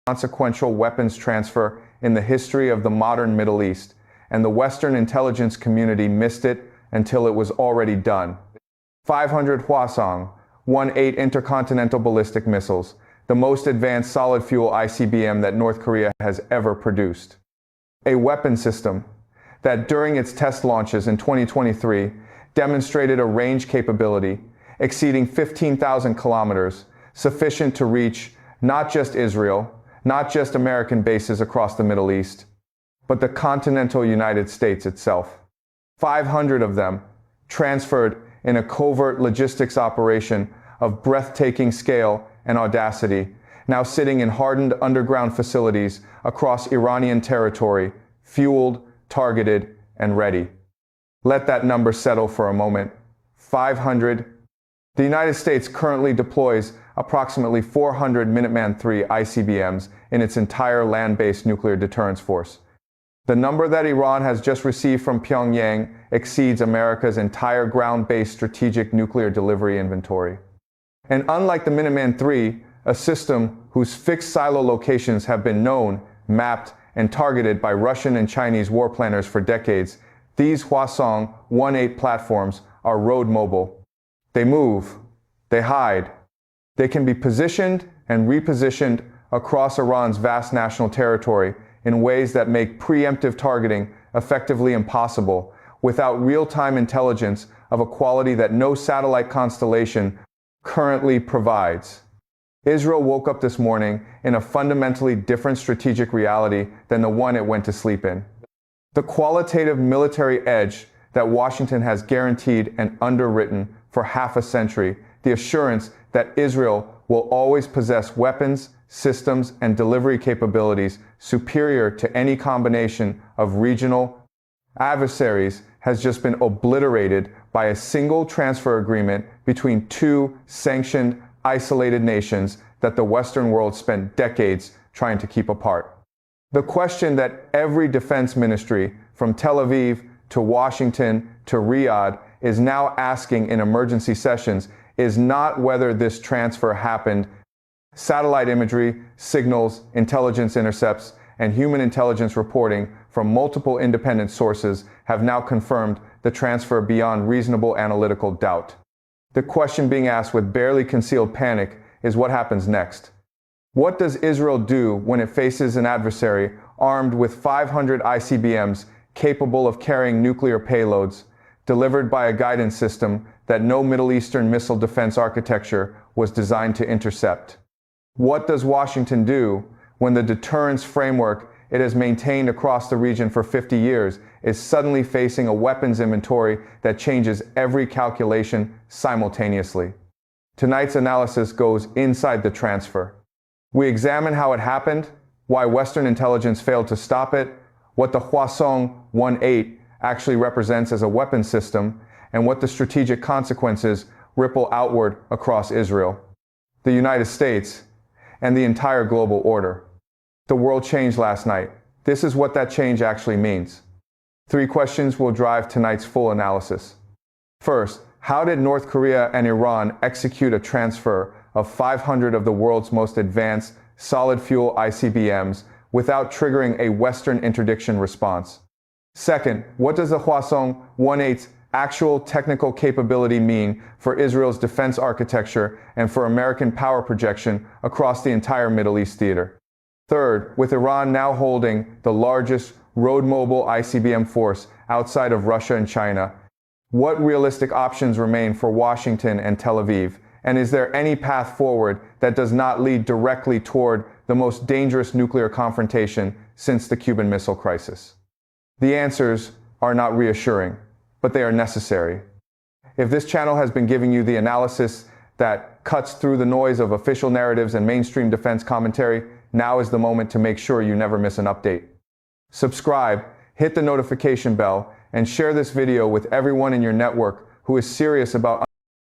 consequential weapons transfer in the history of the modern Middle East, and the Western intelligence community missed it until it was already done. 500 Hwasong-18 intercontinental ballistic missiles, the most advanced solid-fuel ICBM that North Korea has ever produced. A weapon system that during its test launches in 2023 demonstrated a range capability exceeding 15,000 kilometers, sufficient to reach not just Israel, not just American bases across the Middle East, but the continental United States itself. 500 of them transferred in a covert logistics operation of breathtaking scale and audacity, now sitting in hardened underground facilities across Iranian territory, fueled, targeted, and ready. Let that number settle for a moment. 500. The United States currently deploys approximately 400 Minuteman III ICBMs in its entire land-based nuclear deterrence force. The number that Iran has just received from Pyongyang exceeds America's entire ground-based strategic nuclear delivery inventory. And unlike the Minuteman III, a system whose fixed silo locations have been known, mapped, and targeted by Russian and Chinese war planners for decades, these Hwasong-18 platforms are road mobile. They move, they hide, they can be positioned and repositioned across Iran's vast national territory in ways that make preemptive targeting effectively impossible, without real-time intelligence of a quality that no satellite constellation currently provides. Israel woke up this morning in a fundamentally different strategic reality than the one it went to sleep in. The qualitative military edge that Washington has guaranteed and underwritten for half a century, the assurance that Israel will always possess weapons, systems, and delivery capabilities superior to any combination of regional adversaries, has just been obliterated by a single transfer agreement between two sanctioned, isolated nations that the Western world spent decades trying to keep apart. The question that every defense ministry, from Tel Aviv to Washington to Riyadh, is now asking in emergency sessions is not whether this transfer happened. Satellite imagery, signals, intelligence intercepts, and human intelligence reporting from multiple independent sources have now confirmed the transfer beyond reasonable analytical doubt. The question being asked with barely concealed panic is what happens next. What does Israel do when it faces an adversary armed with 500 ICBMs capable of carrying nuclear payloads, delivered by a guidance system that no Middle Eastern missile defense architecture was designed to intercept? What does Washington do when the deterrence framework it has maintained across the region for 50 years is suddenly facing a weapons inventory that changes every calculation simultaneously? Tonight's analysis goes inside the transfer. We examine how it happened, why Western intelligence failed to stop it, what the Hwasong-18 actually represents as a weapon system, and what the strategic consequences ripple outward across Israel, the United States, and the entire global order. The world changed last night. This is what that change actually means. 3 questions will drive tonight's full analysis. First, how did North Korea and Iran execute a transfer of 500 of the world's most advanced solid-fuel ICBMs without triggering a Western interdiction response? Second, what does the Hwasong-18's actual technical capability mean for Israel's defense architecture and for American power projection across the entire Middle East theater? Third, with Iran now holding the largest road-mobile ICBM force outside of Russia and China, what realistic options remain for Washington and Tel Aviv? And is there any path forward that does not lead directly toward the most dangerous nuclear confrontation since the Cuban Missile Crisis? The answers are not reassuring, but they are necessary. If this channel has been giving you the analysis that cuts through the noise of official narratives and mainstream defense commentary, now is the moment to make sure you never miss an update. Subscribe, hit the notification bell, and share this video with everyone in your network who is serious about